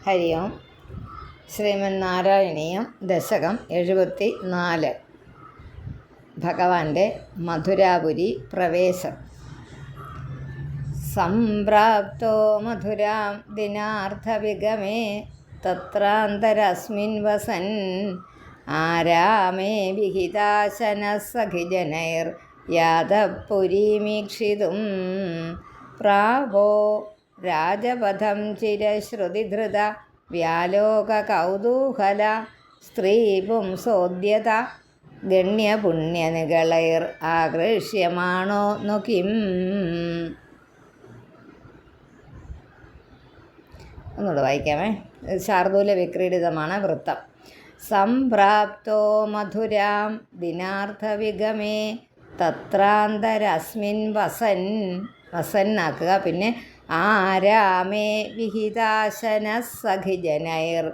ഹരി ഓം. ശ്രീമന്നാരായണീയം ദശകം 74. ഭഗവാന്റെ മധുരാപുരി പ്രവേശം. സംപ്രാപ്തോ മധുരാം ദിനാർത്ഥവിഗമേ തത്രാന്തരസ്മിൻ വസൻ ആരാമേ വിഹിതാശനസഖിജനൈർ യാതപുരീമീക്ഷിതും പ്രാവോ രാജപഥം ചിരശ്രുതിധൃത വ്യാലോകകൗതൂഹല സ്ത്രീപുംസോദ്യത ഗണ്യപുണ്യനികളൈർ ആകൃഷ്യമാണോ നുകിം. ഒന്നുകൂടെ വായിക്കാമേ. ശാർദൂല വിക്രീഡിതമാണ് വൃത്തം. സംപ്രാപ്തോ മധുരാം ദിനാർത്ഥവിഗമേ തത്രാന്തരസ്മിൻ വസൻ, വസന്നാക്കുക. പിന്നെ ആരാമേ വിഹിതാശനസഖിജനൈർ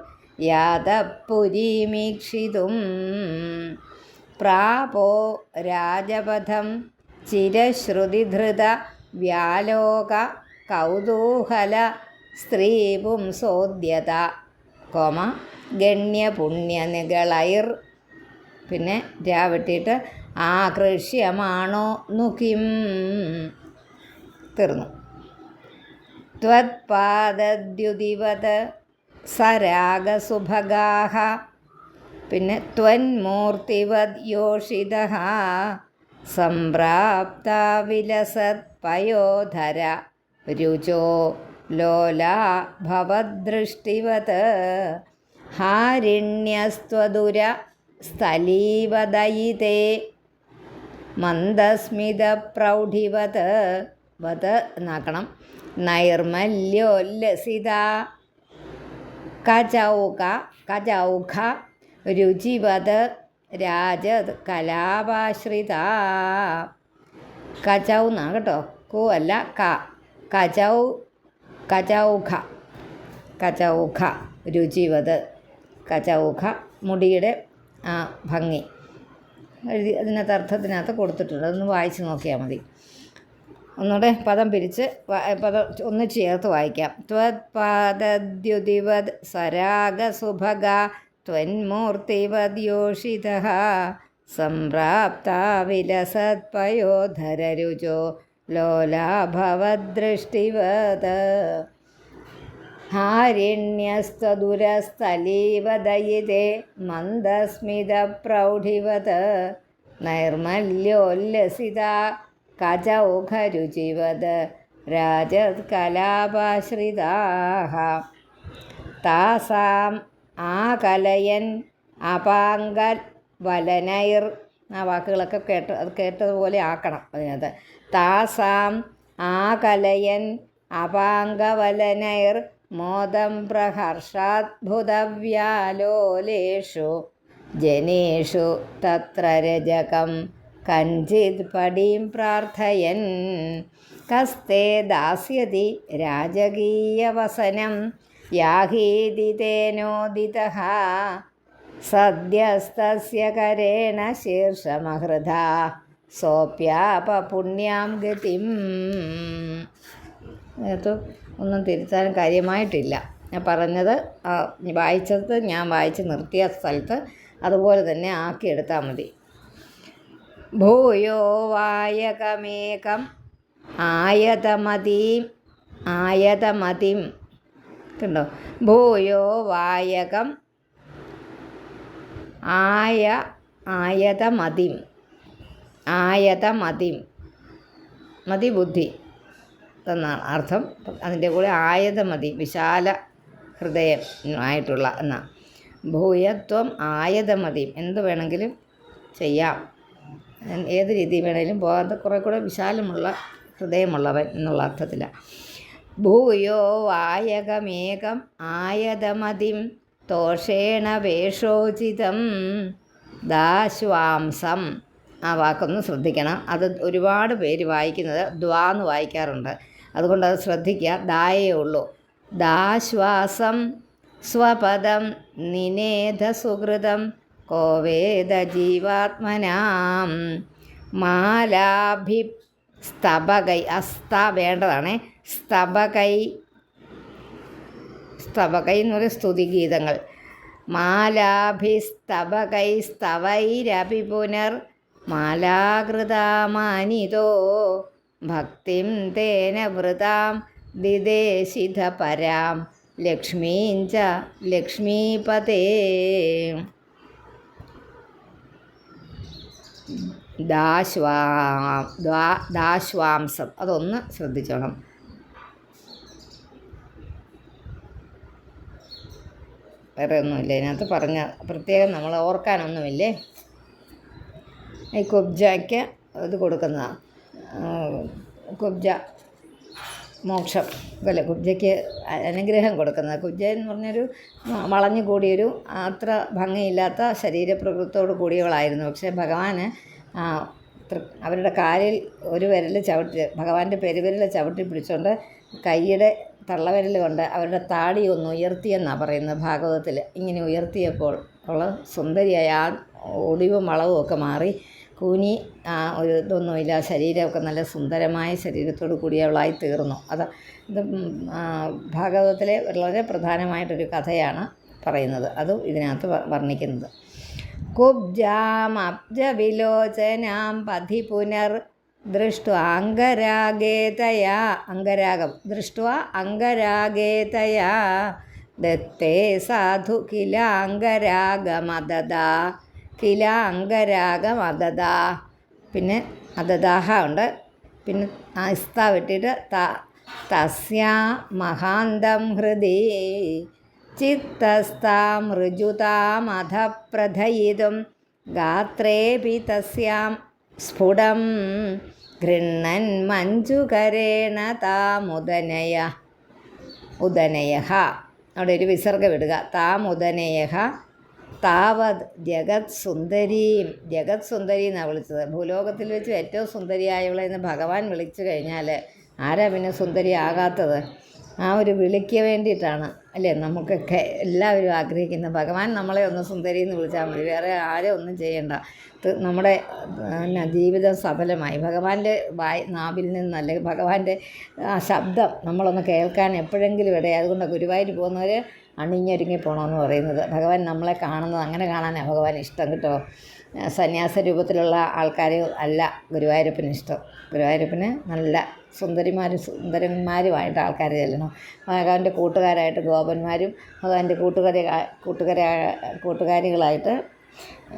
യാതപുരീമീക്ഷിതും പ്രാപോ രാജപഥം ചിരശ്രുതിധൃത വ്യാലോക കൗതൂഹല സ്ത്രീപുംസോദ്യത ഗണ്യപുണ്യനികളൈർ, പിന്നെ രാവിട്ടിട്ട് ആകൃഷ്യമാണോ നുകിം. തീർന്നു. ത്വത്പാദദ്യുതിവത് സരാഗസുഭഗാഃ, പിന്നെ ത്വന്മൂർത്തിവദ് യോഷിതഃ സംപ്രാപ്താ വിലസത് പയോധര രുചോ ലോലാ ഭവദൃഷ്ടിവത് ഹാരിണ്യസ്ത്വദുര സ്ഥലീവദയിതേ മന്ദസ്മിതപ്രൗഢിവത് വത് എന്നാക്കണം. നൈർമല്യോല്ലസിത കചൗഖ രുചിവത് രാജത് കലാപാശ്രിത. കചൗ എന്നാ കേട്ടോ, കു അല്ല ക. കചൗഖ രുചിവത്. കചൗഖ മുടിയുടെ ഭംഗി എഴുതി അതിനകത്ത് അർത്ഥത്തിനകത്ത് കൊടുത്തിട്ടുണ്ട്. അതൊന്ന് വായിച്ച് നോക്കിയാൽ മതി. ഒന്നുകൂടെ പദം പിരിച്ച് പദം ഒന്ന് ചേർത്ത് വായിക്കാം. ത്വത്പാദദ്യുതിവത് സരാഗസുഭഗ ത്വന്മൂർത്തിവദ് യോഷിതഃ സംപ്രാപ്താ വിലസത് പയോധരരുചോ ലോലാഭവദൃഷ്ടിവത് ഹാരിണ്യസ്തദുരസ്ഥലീവദയിതേ മന്ദസ്മിതപ്രൗഢിവത് നൈർമല്യോല്ലസിത കചൗഖരുചിവത് രാജത് കലാപാശ്രിതാഃ താസാം ആകലയൻ അപാംഗവലനൈർ. ആ വാക്കുകളൊക്കെ കേട്ടതുപോലെ ആക്കണം അതിനകത്ത്. താസാം ആകലയൻ അപാംഗവലനൈർ മോദം പ്രഹർഷാദ്ഭുതവ്യാലോലേഷു ജനേഷു തത്ര രജകം കഞ്ചിത് പടീം പ്രാർത്ഥയൻ കസ്തേ ദാസ്യതി രാജകീയവസനം യാഹീതി തേനോദിതഃ സദ്യസ്തസ്യ കരേണ ശീർഷമഹൃദാ സോപ്യാപപുണ്യാം ഗതിം. അതിനകത്ത് ഒന്നും തിരുത്താൻ കാര്യമായിട്ടില്ല. ഞാൻ പറഞ്ഞത് വായിച്ചത് ഞാൻ വായിച്ച് നിർത്തിയ സ്ഥലത്ത് അതുപോലെ തന്നെ ആക്കിയെടുത്താൽ മതി. ഭൂയോ വായകമേകം ആയതമതിം കണ്ടോ. ഭൂയോ വായകം ആയതമതിം മതിബുദ്ധി എന്നാണ് അർത്ഥം. അതിൻ്റെ കൂടെ ആയതമതി വിശാല ഹൃദയം ആയിട്ടുള്ള എന്നാ. ഭൂയത്വം ആയതമതി എന്ത് വേണമെങ്കിലും ചെയ്യാം, ഏത് രീതി വേണമെങ്കിലും പോകാത്ത കുറേ കൂടെ വിശാലമുള്ള ഹൃദയമുള്ളവൻ എന്നുള്ള അർത്ഥത്തിലാണ്. ഭൂയോ വായകമേകം ആയതമതിം തോഷേണ വേഷോചിതം ദാശ്വാംസം. ആ വാക്കൊന്ന് ശ്രദ്ധിക്കണം. അത് ഒരുപാട് പേര് വായിക്കുന്നത് ദ്വാന്ന് വായിക്കാറുണ്ട്. അതുകൊണ്ട് അത് ശ്രദ്ധിക്കുക. ദായേ ഉള്ളൂ. ദാശ്വാസം സ്വപദം നിനേധ സുഹൃതം കോവേദ ജീവാത്മനാം മാലാഭി സ്തബകൈ. വേണ്ടതാണ്. സ്തബകൈ സ്തവകൈ എന്ന് പറയുന്ന സ്തുതിഗീതങ്ങൾ. മാലാഭിസ്തവകൈസ്തവൈരപി പുനർ മാലാകൃതാമാനിതോ ഭക്തിം തേന വൃതാം ദിദേശിധ പരാം ലക്ഷ്മീം ച ലക്ഷ്മീപതേ. ദാശ്വാംസം അതൊന്ന് ശ്രദ്ധിച്ചോണം. വേറെ ഒന്നുമില്ല ഇതിനകത്ത് പറഞ്ഞ പ്രത്യേകം നമ്മൾ ഓർക്കാനൊന്നുമില്ലേ. ഈ കുബ്ജയ്ക്ക് ഇത് കൊടുക്കുന്നതാണ്, കുബ്ജ മോക്ഷം അല്ലേ, കുബ്ജയ്ക്ക് അനുഗ്രഹം കൊടുക്കുന്നത്. കുബ്ജ എന്ന് പറഞ്ഞൊരു വളഞ്ഞു കൂടിയൊരു അത്ര ഭംഗിയില്ലാത്ത ശരീരപ്രകൃതത്തോട് കൂടിയവളായിരുന്നു. പക്ഷേ ഭഗവാന് അവരുടെ കാലിൽ ഒരു വിരൽ ചവിട്ടി, ഭഗവാന്റെ പെരുവിരൽ ചവിട്ടി പിടിച്ചുകൊണ്ട് കൈയുടെ തള്ളവിരൽ കൊണ്ട് അവരുടെ താടി ഒന്ന് ഉയർത്തിയെന്നാണ് പറയുന്നത് ഭാഗവതത്തിൽ. ഇങ്ങനെ ഉയർത്തിയപ്പോൾ ഉള്ള സുന്ദരിയായ ആ ഒടിവും വളവും ഒക്കെ മാറി കൂനി ഒരു ഇതൊന്നുമില്ല, ശരീരമൊക്കെ നല്ല സുന്ദരമായ ശരീരത്തോട് കൂടിയവളായി തീർന്നു. ഇത് ഭാഗവതത്തിലെ വളരെ പ്രധാനമായിട്ടൊരു കഥയാണ് പറയുന്നത്, അതും ഇതിനകത്ത് വർണ്ണിക്കുന്നത്. കുബ്ജാമബ്ജവിലോചനാം പഥി പുനർ ദൃഷ്ട്വാംഗരാഗേതയാ, അംഗരാഗം ദൃഷ്ട്വാ അംഗരാഗേതയാ ദത്തേ സാധു കില അംഗരാഗമദദാ, കില അംഗരാഗമദദാ. പിന്നെ അദദാഹ ഉണ്ട്, പിന്നെ ഇസ്ത വിട്ടിട്ട് തസ്യാ മഹാന്തം ഹൃദി ചിത്തസ്താം ഋജുതാമധ പ്രഥയിതും ഗാത്രേപി തസ്യാം സ്ഫുടം ഗൃണ്ണൻ മഞ്ജുകരേണ താമുദനയ. ഉദനയഃ അവിടെ ഒരു വിസർഗം ഇടുക. താമുദനയഃ താവത് ജഗത് സുന്ദരീം. ജഗത് സുന്ദരി എന്നാണ് വിളിച്ചത്. ഭൂലോകത്തിൽ വെച്ച് ഏറ്റവും സുന്ദരിയായവളെ എന്ന് ഭഗവാൻ വിളിച്ചു കഴിഞ്ഞാൽ ആരാ പിന്നെ സുന്ദരി ആകാത്തത്? ആ ഒരു വിളിക്ക് വേണ്ടിയിട്ടാണ് അല്ലേ നമുക്കൊക്കെ എല്ലാവരും ആഗ്രഹിക്കുന്നത്. ഭഗവാൻ നമ്മളെ ഒന്ന് സുന്ദരി എന്ന് വിളിച്ചാൽ മതി, വേറെ ആരും ഒന്നും ചെയ്യണ്ട. നമ്മുടെ ജീവിതം സഫലമായി. ഭഗവാന്റെ നാവിൽ നിന്നല്ല, ഭഗവാന്റെ ആ ശബ്ദം നമ്മളൊന്ന് കേൾക്കാൻ എപ്പോഴെങ്കിലും ഇടയായി. അതുകൊണ്ട് ഗുരുവായൂർ പോകുന്നവർ അണിഞ്ഞൊരുങ്ങി പോകണമെന്ന് പറയുന്നത്. ഭഗവാൻ നമ്മളെ കാണുന്നത് അങ്ങനെ കാണാനാണ് ഭഗവാൻ ഇഷ്ടം കേട്ടോ. സന്യാസ രൂപത്തിലുള്ള ആൾക്കാർ അല്ല ഗുരുവായൂരപ്പന് ഇഷ്ടം. ഗുരുവായൂരപ്പന് നല്ല സുന്ദരന്മാരുമായിട്ട് ആൾക്കാർ ചെല്ലണം. ഭഗവാന്റെ കൂട്ടുകാരായിട്ട് ഗോപന്മാരും ഭഗവാന്റെ കൂട്ടുകാരികളായിട്ട്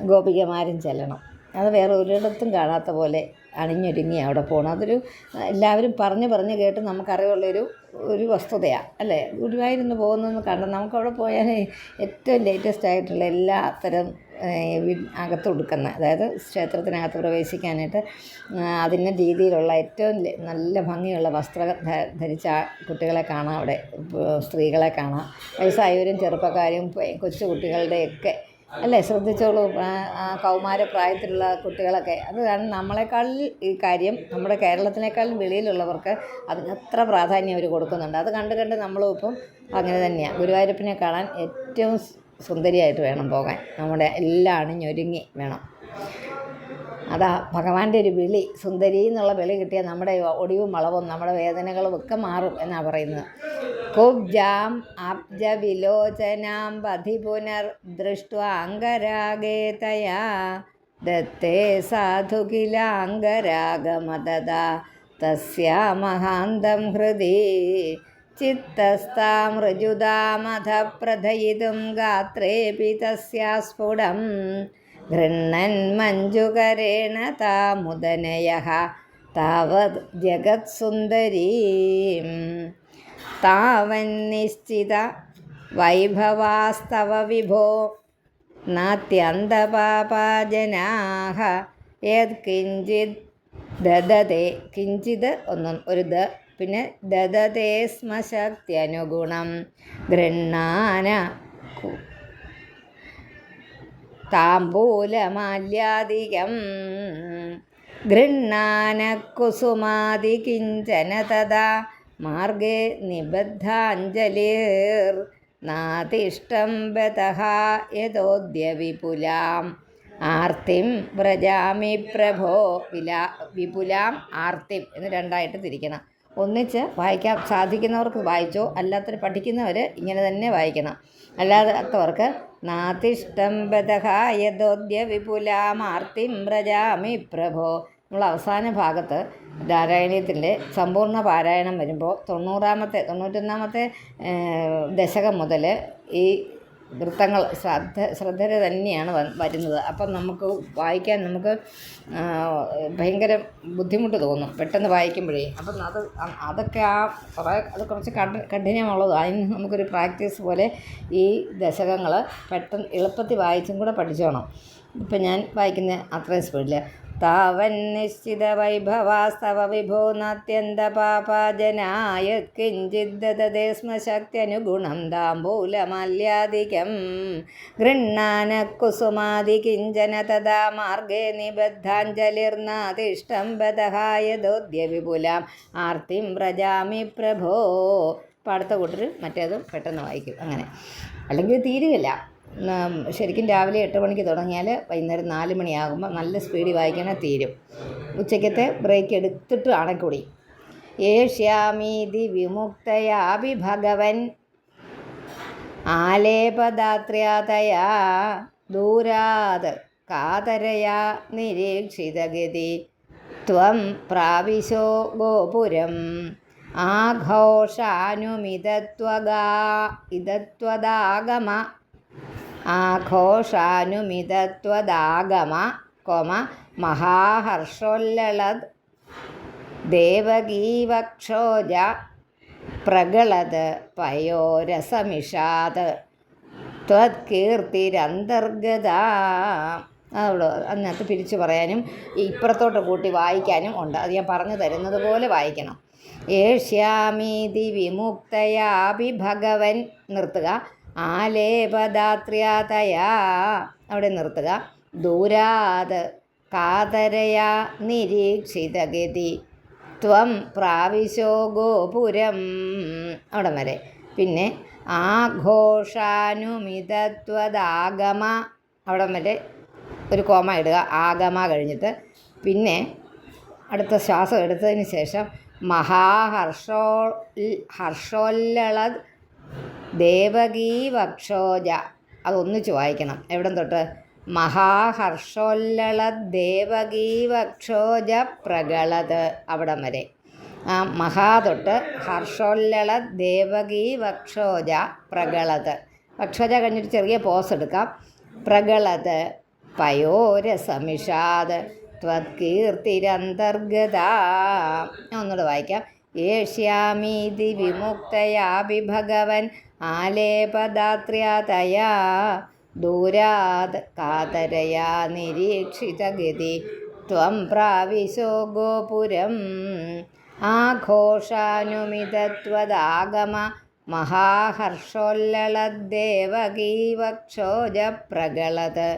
ഗോപികമാരും ചെല്ലണം. അത് വേറെ ഒരിടത്തും കാണാത്ത പോലെ അണിഞ്ഞൊരുങ്ങി അവിടെ പോകണം. അതൊരു എല്ലാവരും പറഞ്ഞ് കേട്ട് നമുക്കറിവുള്ളൊരു വസ്തുതയാണ് അല്ലേ. ഗുരുവായൂരിന്ന് പോകുന്നതെന്ന് കണ്ട് നമുക്കവിടെ പോയാൽ ഏറ്റവും ലേറ്റസ്റ്റ് ആയിട്ടുള്ള എല്ലാ തരം അകത്ത് കൊടുക്കുന്ന, അതായത് ക്ഷേത്രത്തിനകത്ത് പ്രവേശിക്കാനായിട്ട് അതിൻ്റെ രീതിയിലുള്ള ഏറ്റവും നല്ല ഭംഗിയുള്ള വസ്ത്രം ധരിച്ച കുട്ടികളെ കാണാം അവിടെ, സ്ത്രീകളെ കാണാം, വയസ്സായവരും ചെറുപ്പക്കാരും കൊച്ചു കുട്ടികളുടെയൊക്കെ അല്ലേ. ശ്രദ്ധിച്ചോളൂ, കൗമാരപ്രായത്തിലുള്ള കുട്ടികളൊക്കെ. അത് കാരണം നമ്മളെക്കാൾ ഈ കാര്യം നമ്മുടെ കേരളത്തിനേക്കാളും വെളിയിലുള്ളവർക്ക് അതിനത്ര പ്രാധാന്യം അവർ കൊടുക്കുന്നുണ്ട്. അത് കണ്ട് നമ്മളും ഇപ്പം അങ്ങനെ തന്നെയാണ്. ഗുരുവായൂരപ്പനെ കാണാൻ ഏറ്റവും സുന്ദരിയായിട്ട് വേണം പോകാൻ, നമ്മുടെ എല്ലാം അണിഞ്ഞൊരുങ്ങി വേണം. അതാ ഭഗവാന്റെ ഒരു വിളി, സുന്ദരി എന്നുള്ള വിളി കിട്ടിയാൽ നമ്മുടെ ഒടിവും വളവും നമ്മുടെ വേദനകളും ഒക്കെ മാറും എന്നാണ് പറയുന്നത്. കുബ്ജാം അബ്ജ വിലോചനാം പഥി പുനർ ദൃഷ്ട്വാ അംഗരാഗേതയാ ദത്തേ സാധു കില അംഗരാഗമദദാ തസ്യാ മഹാന്തം ഹൃദി ചിത്തസ്താം ഋജുതാമധ പ്രഥയിതും ഗാത്രേപി തസ്യാ സ്ഫുടം ഗൃണ്ണൻ മഞ്ജുകരേണ താമുദനയഃ താവത് ജഗത് സുന്ദരീം. താവന്നിശ്ചിത വൈഭവാസ്തവ വിഭോ നാത്യന്തപാപാജനാഃ യത് കിഞ്ചിത് ദദതേ. കിഞ്ചിത് ഒരു ദ, പിന്നെ ദദതേ സ്മ ശക്ത്യനുഗുണം ഗൃണ്ണാന താംബൂലമാല്യാദികം ഗൃണ്ണാന കുസുമാദികിഞ്ചന തദാ മാർഗേ നിബദ്ധാഞ്ജലിർ നാതിഷ്ടം ബതഃ യതോദ്യ വിപുലാം ആർത്തിം വ്രജാമി പ്രഭോ. വിപുലാം ആർത്തിം എന്ന് രണ്ടായിട്ട് തിരിക്കണം. ഒന്നിച്ച് വായിക്കാൻ സാധിക്കുന്നവർക്ക് വായിച്ചോ, അല്ലാത്തവർ പഠിക്കുന്നവർ ഇങ്ങനെ തന്നെ വായിക്കണം. അല്ലാത്തവർക്ക് നാതിഷ്ടം ബദഹായതോദ്യ വിപുലാമാർത്തിം വ്രജാമി പ്രഭോ. നമ്മൾ അവസാന ഭാഗത്ത് നാരായണീയത്തിൻ്റെ സമ്പൂർണ്ണ പാരായണം വരുമ്പോൾ 91ാമത്തെ ദശകം മുതൽ ഈ വൃത്തങ്ങൾ ശ്രദ്ധ തന്നെയാണ് വരുന്നത്. അപ്പം നമുക്ക് വായിക്കാൻ ഭയങ്കര ബുദ്ധിമുട്ട് തോന്നും പെട്ടെന്ന് വായിക്കുമ്പോഴേ. അപ്പം അതൊക്കെ അത് കുറച്ച് കഠിനമുള്ളത്. അതിന് നമുക്കൊരു പ്രാക്ടീസ് പോലെ ഈ ദശകങ്ങൾ പെട്ടെന്ന് എളുപ്പത്തിൽ വായിച്ചും കൂടെ പഠിച്ചോണം. ഇപ്പം ഞാൻ വായിക്കുന്ന അത്രയും സ്പീഡിൽ താവൻ നിശ്ചിത വൈഭവാസ്തവ വിഭോ നാത്യന്ത പാപാജനായ കിഞ്ചിദ്ദതേ സ്മശക്ത്യനുഗുണം താംബൂലമാല്യാദികം ഗൃണ്ണാന കുസുമാദി കിഞ്ചന തഥാ മാർഗേ നിബദ്ധാഞ്ജലിർനാദിഷ്ടം ബദഹായതോദ്യ വിപുലാം ആർത്തിം വ്രജാമി പ്രഭോ. അടുത്ത കൂട്ടർ മറ്റേതും പെട്ടെന്ന് വായിക്കും. അങ്ങനെ അല്ലെങ്കിൽ തീരുകയില്ല. ശരിക്കും രാവിലെ 8 മണിക്ക് തുടങ്ങിയാൽ വൈകുന്നേരം 4 മണിയാകുമ്പോൾ നല്ല സ്പീഡിൽ വായിക്കാനേ തീരും. ഉച്ചയ്ക്കത്തെ ബ്രേക്ക് എടുത്തിട്ട് ആണക്കൂടി. ഏഷ്യാമീതി വിമുക്തയാഭി ഭഗവൻ ആലേപദാത്ര്യാതയാ ദൂരാത് കാതരയാ നിരീക്ഷിതഗതി ത്വം പ്രാവിശോ ഗോപുരം ആഘോഷാനുമിതത്വദാഗമ മഹാഹർഷോല്ലളദ് ദേവകീവക്ഷോജ പ്രഗളത് പയോരസമിഷാത് ത്വത്കീർത്തിരന്തർഗത. അതോട് അതിനകത്ത് പിരിച്ചു പറയാനും ഇപ്പുറത്തോട്ട് കൂട്ടി വായിക്കാനും ഉണ്ട്. അത് ഞാൻ പറഞ്ഞു തരുന്നത് പോലെ വായിക്കണം. ഏഷ്യാമീതി വിമുക്തയാഭി ഭഗവൻ നിർത്തുക. ആലേപദാത്ര്യാതയാ അവിടെ നിർത്തുക. ദൂരാത് കാതരയാ നിരീക്ഷിതഗതി ത്വം പ്രാവിശോ ഗോപുരം അവിടെ വരെ. പിന്നെ ആഘോഷാനുമിതത്വദാഗമ അവിടെ വരെ ഒരു കോമ ഇടുക. ആഗമ കഴിഞ്ഞിട്ട് പിന്നെ അടുത്ത ശ്വാസം എടുത്തതിന് ശേഷം ഹർഷോല്ലളദ് ദേവകീവക്ഷോജ അതൊന്നിച്ച് വായിക്കണം. എവിടം തൊട്ട്? മഹാഹർഷോല്ലളദ് ദേവകീവക്ഷോജ പ്രഗളത് അവിടം വരെ. മഹാ തൊട്ട് ഹർഷോല്ലളദ് ദേവകീവക്ഷോജ പ്രഗളത്. വക്ഷോജ കഴിഞ്ഞിട്ട് ചെറിയ പോസ് എടുക്കാം. പ്രഗളത് പയോരസമിഷാത് ത്വത്കീർത്തിരന്തർഗത. ഒന്നുകൂടെ വായിക്കാം. ഏഷ്യാമീതി വിമുക്തയാഭി ഭഗവൻ ആലേപദാത്ര്യാതയാ ദൂരാത് കാതരയാ നിരീക്ഷിതഗതി ത്വം പ്രാവിശോ ഗോപുരം ആഘോഷാനുമിതത്വദാഗമ മഹാഹർഷോല്ലളദ്ദേവകീവക്ഷോജ പ്രഗളത്.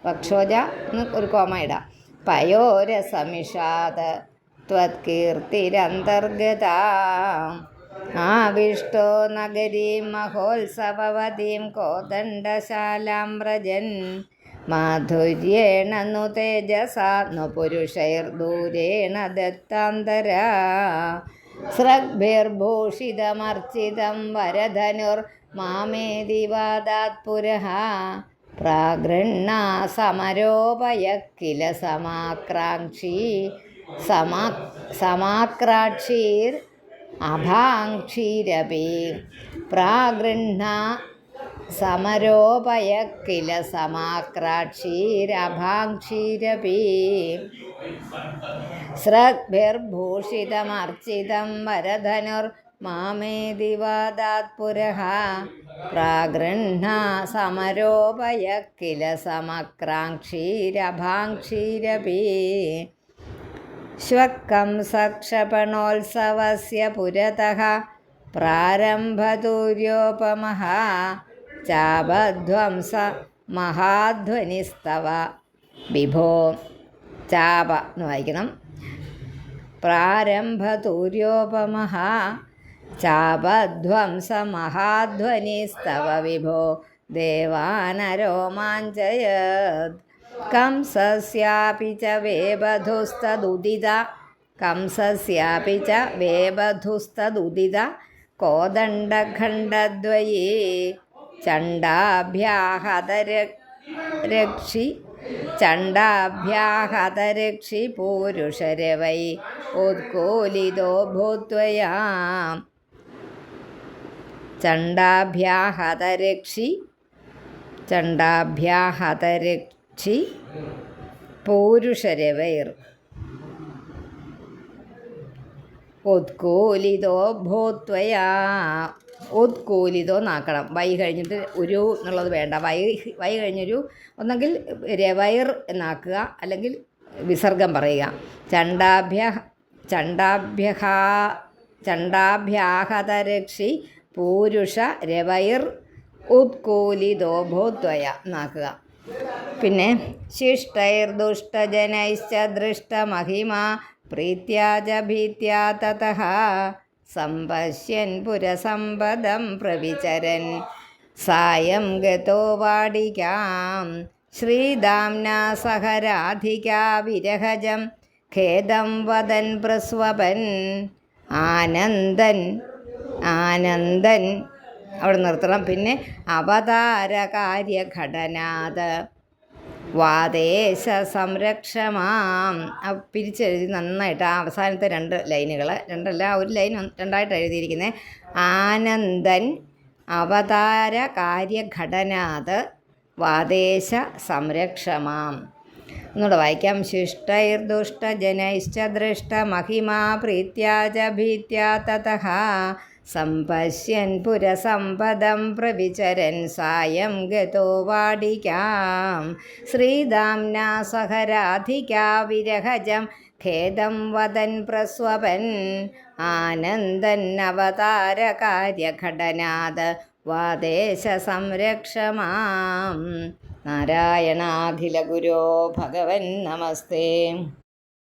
വക്ഷോജ ഒരു കോമ ഇടാം. പയോരസമിഷാത് ത്വത്കീർത്തിരന്തർഗത. ആവിഷ്ടോ നഗരീം മഹോത്സവവതീം കോദണ്ഡശാലാം വ്രജൻ മാധുര്യേണ നു തേജസാ ന പുരുഷൈർദൂരേണ ദത്താന്തരാ സ്രഗ്ഭിർഭൂഷിതമർച്ചിതം വരധനുർമാമേതി വാദാത് പുരഃ പ്രാഗൃഹ്ണാ സമരോപയ കില സമാക്രാക്ഷീർ അഭാംക്ഷീരപി പ്രാഗൃഹ്ണാ സമരോപയ കില സമാക്രാക്ഷീരഭാംക്ഷീരപി സ്രഗ്ഭിർഭൂഷിതമർച്ചിതം വരധനുർമാമേതി വാദാത് പുരഃ പ്രാഗൃഹ്ണാ സമരോപയ കില സമക്രാക്ഷീരഭാംക്ഷീരപി. ശ്വക്കം സക്ഷപണോത്സവസ്യ പുരതഃ പ്രാരംഭതൂര്യോപമഃ ചാപധ്വംസ മഹാധ്വനിസ്തവ വിഭോ. ചാപ എന്ന് വായിക്കണം. പ്രാരംഭതൂര്യോപമഃ ചാപധ്വംസ മഹാധ്വനിസ്തവ വിഭോ ദേവാനരോമാഞ്ചയത്. കംസസ്യാപി ച വേബധുസ്തദുദിത കംസസ്യാപി ച വേബധുസ്തദുദിത കോദണ്ഡഖണ്ഡദ്വയേ ചണ്ഡാഭ്യാഹതരക്ഷി പൂരുഷരവൈ ഉത്കോലിതോ ഭൂത്വയാ ചണ്ഡാഭ്യാഹതരക്ഷി പൂരുഷരവൈർ ഉത്കോലിതോ ഭൂത്വയാ. ഉത്കോലിതോ എന്നാക്കണം. വൈ കഴിഞ്ഞിട്ട് ഒരു എന്നുള്ളത് വേണ്ട. വൈ കഴിഞ്ഞൊരു ഒന്നെങ്കിൽ രവൈർ എന്നാക്കുക, അല്ലെങ്കിൽ വിസർഗം പറയുക. ചണ്ഡാഭ്യാഹതരക്ഷി പൂരുഷ രവൈർ ഉത്കോലിതോ ഭൂത്വയ എന്നാക്കുക. പിന്നെ ശിഷ്ടൈർദുഷ്ടജനൈശ്ച ദൃഷ്ടമഹിമാ പ്രീത്യാച ഭീത്യാ തതഃ സംപശ്യൻ പുരസമ്പദം പ്രവിചരൻ സായം ഗതോ വാടികാം ശ്രീദാംനാ സഹ രാധികാ വിരഹജം ഖേദം വദൻ പ്രസ്വപൻ. ആനന്ദൻ അവിടെ നിർത്തണം. പിന്നെ അവതാരകാര്യഘടനാത് വാദേശ സംരക്ഷമാം. പിരിച്ചെഴുതി നന്നായിട്ട് ആ അവസാനത്തെ 2 ലൈനുകൾ, ഒരു ലൈൻ രണ്ടായിട്ട് എഴുതിയിരിക്കുന്നത്. ആനന്ദൻ അവതാരകാര്യഘടനാത് വാദേശ സംരക്ഷമാം. ഒന്നുകൂടെ വായിക്കാം. ശിഷ്ടൈർദുഷ്ടജനൈശ്ച ദൃഷ്ടമഹിമാ പ്രീത്യാച ഭീത്യാ തതഃ സംപശ്യൻ പുരസമ്പദം പ്രവിചരൻ സായം ഗതോ വാടികാം ശ്രീദാംനാ സഹ രാധികാ വിരഹജം ഖേദം വദൻ പ്രസ്വപൻ. ആനന്ദൻ അവതാരകാര്യഘടനാത് വാദേശ സംരക്ഷമാം. നാരായണാഖില ഗുരോ ഭഗവൻ നമസ്തേ.